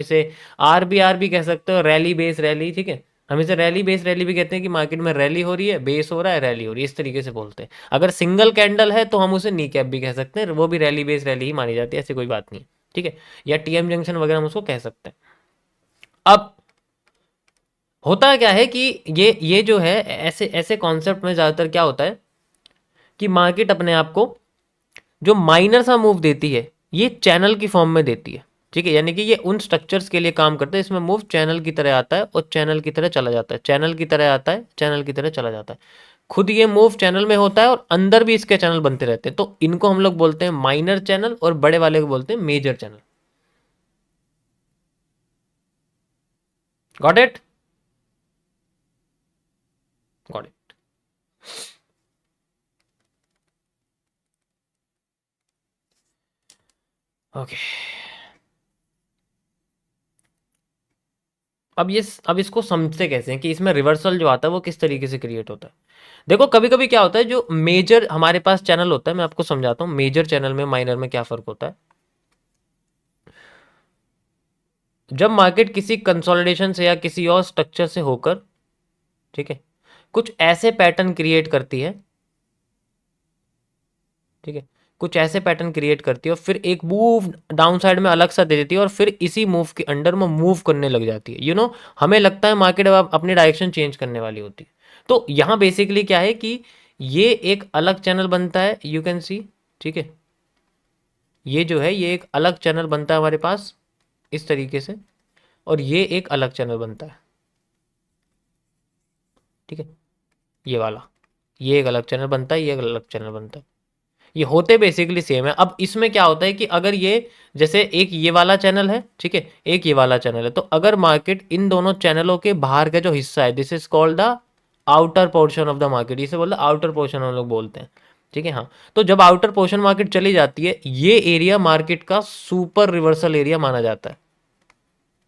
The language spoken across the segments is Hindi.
इसे आर भी कह सकते हो, रैली बेस रैली, ठीक है। हम इसे रैली बेस रैली भी कहते हैं कि मार्केट में रैली हो रही है, बेस हो रहा है, रैली हो रही है, इस तरीके से बोलते हैं। अगर सिंगल कैंडल है तो हम उसे नी कैप भी कह सकते हैं, वो भी रैली बेस रैली ही मानी जाती है, ऐसी कोई बात नहीं है, ठीक है। या टीएम जंक्शन वगैरह हम उसको कह सकते हैं। अब होता क्या है कि ये जो है, ऐसे ऐसे कॉन्सेप्ट में ज़्यादातर क्या होता है कि मार्केट अपने आप को जो माइनर सा मूव देती है ये चैनल की फॉर्म में देती है, ठीक है। यानी कि ये उन स्ट्रक्चर्स के लिए काम करता है, इसमें मूव चैनल की तरह आता है और चैनल की तरह चला जाता है, चैनल की तरह आता है, चैनल की तरह चला जाता है। खुद ये मूव चैनल में होता है और अंदर भी इसके चैनल बनते रहते हैं, तो इनको हम लोग बोलते हैं माइनर चैनल और बड़े वाले को बोलते हैं major channel. Got it? Got it. Okay. अब इसको समझते कैसे हैं कि इसमें रिवर्सल जो आता है वो किस तरीके से क्रिएट होता है। देखो कभी कभी क्या होता है, जो मेजर हमारे पास चैनल होता है, मैं आपको समझाता हूँ मेजर चैनल में माइनर में क्या फर्क होता है। जब मार्केट किसी कंसोलिडेशन से या किसी और स्ट्रक्चर से होकर, ठीक है, कुछ ऐसे पैटर्न क्रिएट करती है, ठीक है, कुछ ऐसे पैटर्न क्रिएट करती है और फिर एक मूव डाउन साइड में अलग सा दे देती है और फिर इसी मूव के अंडर में मूव करने लग जाती है, हमें लगता है मार्केट अब अपनी डायरेक्शन चेंज करने वाली होती है। तो यहाँ बेसिकली क्या है कि ये एक अलग चैनल बनता है, यू कैन सी, ठीक है, ये जो है ये एक अलग चैनल बनता है हमारे पास इस तरीके से, और ये एक अलग चैनल बनता है, ठीक है, ये वाला, ये एक अलग चैनल बनता है, ये एक अलग चैनल बनता है। ये होते बेसिकली सेम है। अब इसमें क्या होता है कि अगर ये, जैसे एक ये वाला चैनल है, ठीक है, एक ये वाला चैनल है, तो अगर मार्केट इन दोनों चैनलों के बाहर का जो हिस्सा है, this is called the outer portion of the market, इसे बोलते हैं आउटर पोर्शन हम लोग बोलते हैं, ठीक है। हाँ, तो जब आउटर पोर्शन मार्केट चली जाती है, ये एरिया मार्केट का सुपर रिवर्सल एरिया माना जाता है।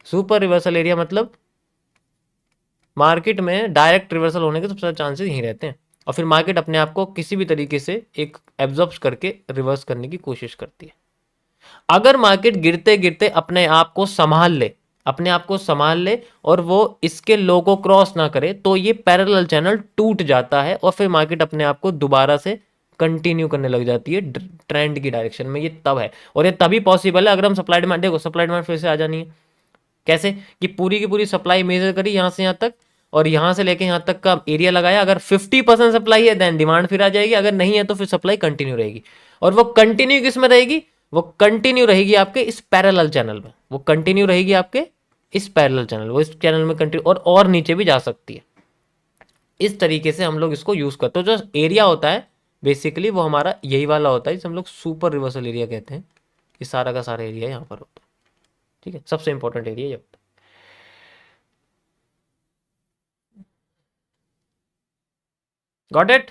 सुपर रिवर्सल एरिया मतलब मार्केट में डायरेक्ट रिवर्सल होने के सबसे ज़्यादा चांसेस यहीं रहते हैं, और फिर मार्केट अपने आप को किसी भी तरीके से एक एब्जॉर्ब करके रिवर्स करने की कोशिश करती है। अगर मार्केट गिरते गिरते अपने आप को संभाल ले, अपने आप को संभाल ले और वो इसके लो को क्रॉस ना करे, तो ये पैरेलल चैनल टूट जाता है और फिर मार्केट अपने आप को दोबारा से कंटिन्यू करने लग जाती है ट्रेंड की डायरेक्शन में। ये तब है, और ये तभी पॉसिबल है अगर हम सप्लाई डिमांड, देखो सप्लाई डिमांड फिर से आ जानी है कैसे, कि पूरी की पूरी सप्लाई मेजर करी यहाँ से यहाँ तक, और यहाँ से लेके यहाँ तक का एरिया लगाया, अगर 50% सप्लाई है देन डिमांड फिर आ जाएगी, अगर नहीं है तो फिर सप्लाई कंटिन्यू रहेगी। और वो कंटिन्यू किस में रहेगी, वो कंटिन्यू रहेगी आपके इस पैरेलल चैनल में, वो कंटिन्यू रहेगी आपके इस पैरेलल चैनल, वो इस चैनल में कंटिन्यू और नीचे भी जा सकती है। इस तरीके से हम लोग इसको यूज करते हैं। तो जो एरिया होता है बेसिकली वो हमारा यही वाला होता है, जिसे हम लोग सुपर रिवर्सल एरिया कहते हैं। ये सारा का सारा एरिया यहाँ पर होता है, ठीक है, सबसे इंपॉर्टेंट एरिया ये होता है। Got it?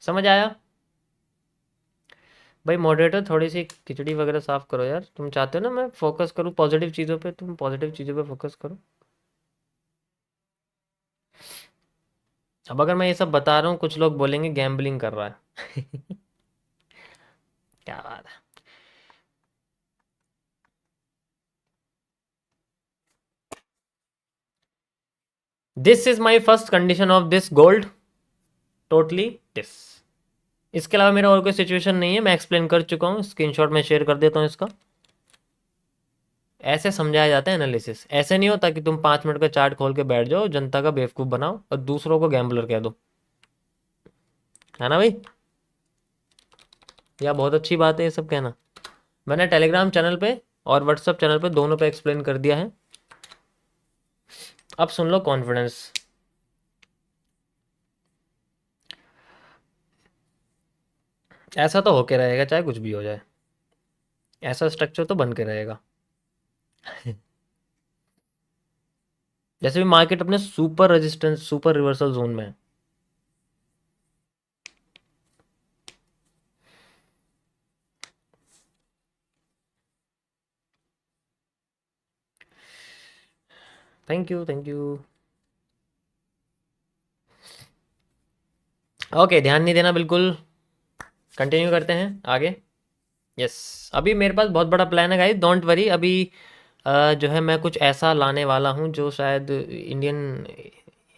समझ आया? भाई मॉडरेटर थोड़ी सी खिचड़ी वगैरह साफ करो यार, तुम चाहते हो ना मैं फोकस करूँ पॉजिटिव चीज़ों पे, तुम पॉजिटिव चीज़ों पे फोकस करो। अब अगर मैं ये सब बता रहा हूँ कुछ लोग बोलेंगे गैम्बलिंग कर रहा है। क्या बात है। This is my first condition of this gold, totally this. इसके अलावा मेरा और कोई सिचुएशन नहीं है, मैं एक्सप्लेन कर चुका हूँ, स्क्रीनशॉट में शेयर कर देता हूँ इसका। ऐसे समझाया जाता है एनालिसिस, ऐसे नहीं होता कि तुम 5 मिनट का चार्ट खोल के बैठ जाओ, जनता का बेवकूफ़ बनाओ और दूसरों को गैम्बलर कह दो, है ना भाई? या बहुत अच्छी बात है ये सब कहना। मैंने टेलीग्राम चैनल पे और व्हाट्सअप चैनल पे दोनों पे एक्सप्लेन कर दिया है। अब सुन लो कॉन्फिडेंस। ऐसा तो होके रहेगा चाहे कुछ भी हो जाए, ऐसा स्ट्रक्चर तो बन के रहेगा। जैसे भी मार्केट अपने super resistance super reversal zone में है। Thank you, thank you. Okay, ध्यान नहीं देना बिल्कुल, कंटिन्यू करते हैं आगे। यस, अभी मेरे पास बहुत बड़ा प्लान है गाइस, डोंट वरी। अभी जो है मैं कुछ ऐसा लाने वाला हूँ जो शायद इंडियन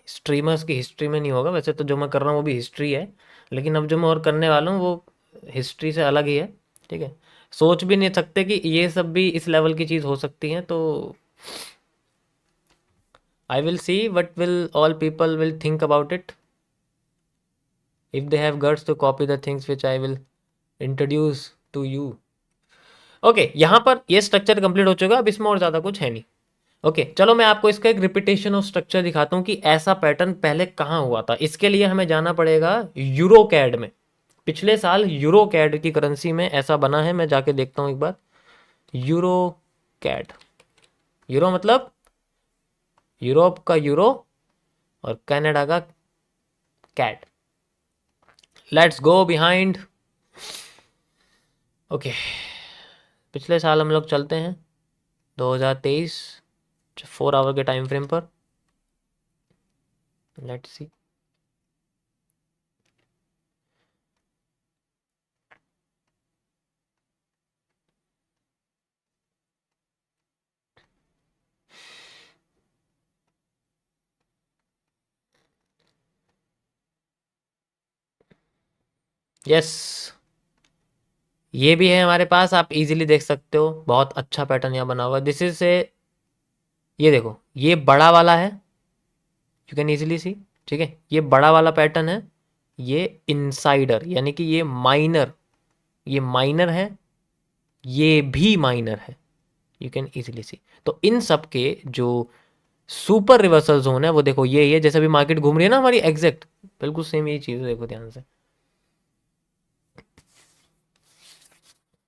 स्ट्रीमर्स की हिस्ट्री में नहीं होगा। वैसे तो जो मैं कर रहा हूँ वो भी हिस्ट्री है, लेकिन अब जो मैं और करने वाला हूँ वो हिस्ट्री से अलग ही है। ठीक है, सोच भी नहीं सकते कि ये सब भी इस लेवल की चीज़ हो सकती है। तो I will see what will all people will think about it, if they have guts to copy the things which I will introduce to you. Okay, यहाँ पर ये स्ट्रक्चर कंप्लीट हो चुका, अब इसमें और ज़्यादा कुछ है नहीं। ओके, चलो मैं आपको इसका एक रिपीटेशन ऑफ स्ट्रक्चर दिखाता हूँ कि ऐसा पैटर्न पहले कहाँ हुआ था। इसके लिए हमें जाना पड़ेगा यूरो कैड में। पिछले साल यूरो कैड की करेंसी में ऐसा बना है, मैं जाके देखता हूँ एक बार। यूरो कैड, यूरो मतलब यूरोप का यूरो और कनाडा का CAD. Let's go behind. Okay, पिछले साल हम लोग चलते हैं 2023 4 आवर के टाइम फ्रेम पर। Let's see. यस, ये भी है हमारे पास, आप इजीली देख सकते हो, बहुत अच्छा पैटर्न यहाँ बना हुआ है। दिस इज से, ये देखो ये बड़ा वाला है, यू कैन इजीली सी। ठीक है, ये बड़ा वाला पैटर्न है, ये इनसाइडर यानी कि ये माइनर, ये माइनर है, ये भी माइनर है, यू कैन इजीली सी। तो इन सब के जो सुपर रिवर्सल जोन है वो देखो ये है, जैसे अभी मार्केट घूम रही है ना हमारी, एग्जैक्ट बिल्कुल सेम यही चीज है, देखो ध्यान से।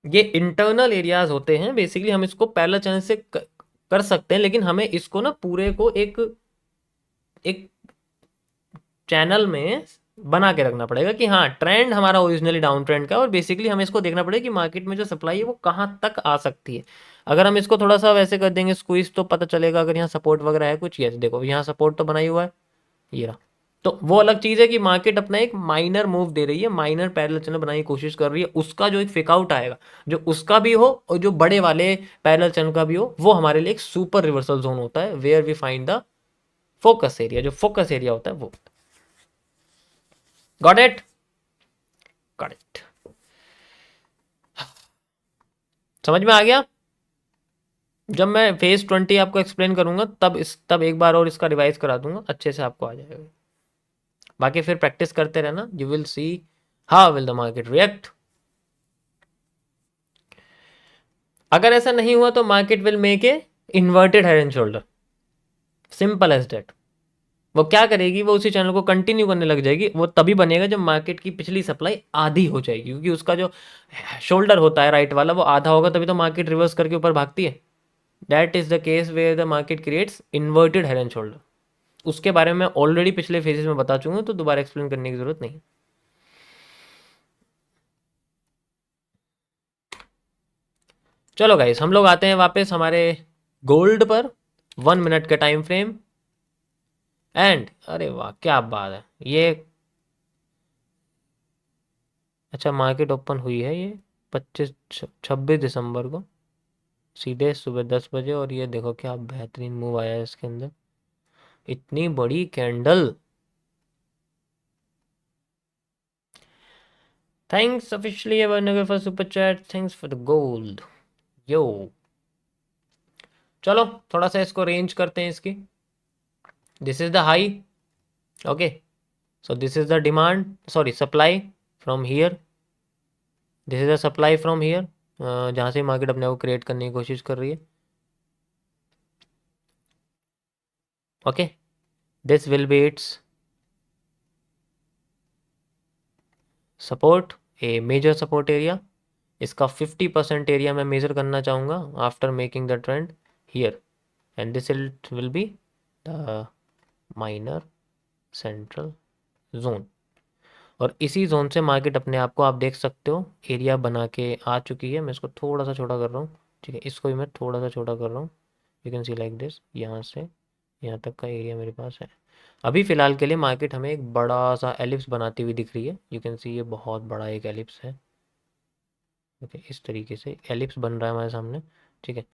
ये इंटरनल एरियाज होते हैं बेसिकली, हम इसको पैरेलल चैनल से कर सकते हैं, लेकिन हमें इसको ना पूरे को एक एक चैनल में बना के रखना पड़ेगा कि हाँ ट्रेंड हमारा ओरिजिनली डाउन ट्रेंड का है, और बेसिकली हमें इसको देखना पड़ेगा कि मार्केट में जो सप्लाई है वो कहाँ तक आ सकती है। अगर हम इसको थोड़ा सा वैसे कर देंगे स्क्वीज, तो पता चलेगा अगर यहाँ सपोर्ट वगैरह है कुछ। यस, देखो यहाँ सपोर्ट तो बना ही हुआ है, ये रहा। तो वो अलग चीज़ है कि मार्केट अपना एक माइनर मूव दे रही है, माइनर पैरेलल चैनल बनाने की कोशिश कर रही है, उसका जो एक फेक आउट आएगा, जो उसका भी हो और जो बड़े वाले पैरेलल चैनल का भी हो, वो हमारे लिए एक सुपर रिवर्सल जोन होता है, where we find the focus area. जो फोकस एरिया होता है वो। गॉट इट, गॉट इट, समझ में आ गया। जब मैं फेज 20 आपको एक्सप्लेन करूंगा तब एक बार और इसका रिवाइज करा दूंगा, अच्छे से आपको आ जाएगा। बाकी फिर प्रैक्टिस करते रहना, you will see how will the market react. अगर ऐसा नहीं हुआ तो market will make a inverted head and shoulder, simple as that. वो क्या करेगी, वो उसी चैनल को कंटिन्यू करने लग जाएगी। वो तभी बनेगा जब मार्केट की पिछली सप्लाई आधी हो जाएगी, क्योंकि उसका जो शोल्डर होता है राइट वाला वो आधा होगा, तभी तो मार्केट रिवर्स करके ऊपर भागती है। That is the case where the market creates inverted head and shoulder. उसके बारे में ऑलरेडी पिछले फेजेस में बता चुका हूँ, तो दोबारा एक्सप्लेन करने की जरूरत नहीं। चलो गाइस, हम लोग आते हैं वापस हमारे गोल्ड पर, 1 मिनट का टाइम फ्रेम। एंड अरे वाह क्या बात है ये। अच्छा, मार्केट ओपन हुई है ये 26 दिसंबर को, सीधे सुबह 10 बजे, और ये देखो क्या बेहतरीन मूव आया है इसके अंदर, इतनी बड़ी candle. Thanks officially ever for super chat, thanks for the gold. Yo, चलो थोड़ा सा इसको रेंज करते हैं इसकी। This is the high, okay, so this is the demand, sorry supply from here, this is the supply from here, जहाँ से मार्केट अपने को क्रिएट करने की कोशिश कर रही है। Okay, this will be its support, a major support area. इसका 50% एरिया मैं मेजर करना चाहूँगा after making the trend here, and this will be the minor central zone. और इसी जोन से मार्केट अपने आप को, आप देख सकते हो, एरिया बना के आ चुकी है। मैं इसको थोड़ा सा छोटा कर रहा हूँ, ठीक है, इसको भी मैं थोड़ा सा छोटा कर रहा हूँ। You can see like this, यहाँ से यहाँ तक का एरिया मेरे पास है। अभी फ़िलहाल के लिए मार्केट हमें एक बड़ा सा एलिप्स बनाती हुई दिख रही है, यू कैन सी ये बहुत बड़ा एक एलिप्स है। ओके, इस तरीके से एलिप्स बन रहा है हमारे सामने, ठीक है।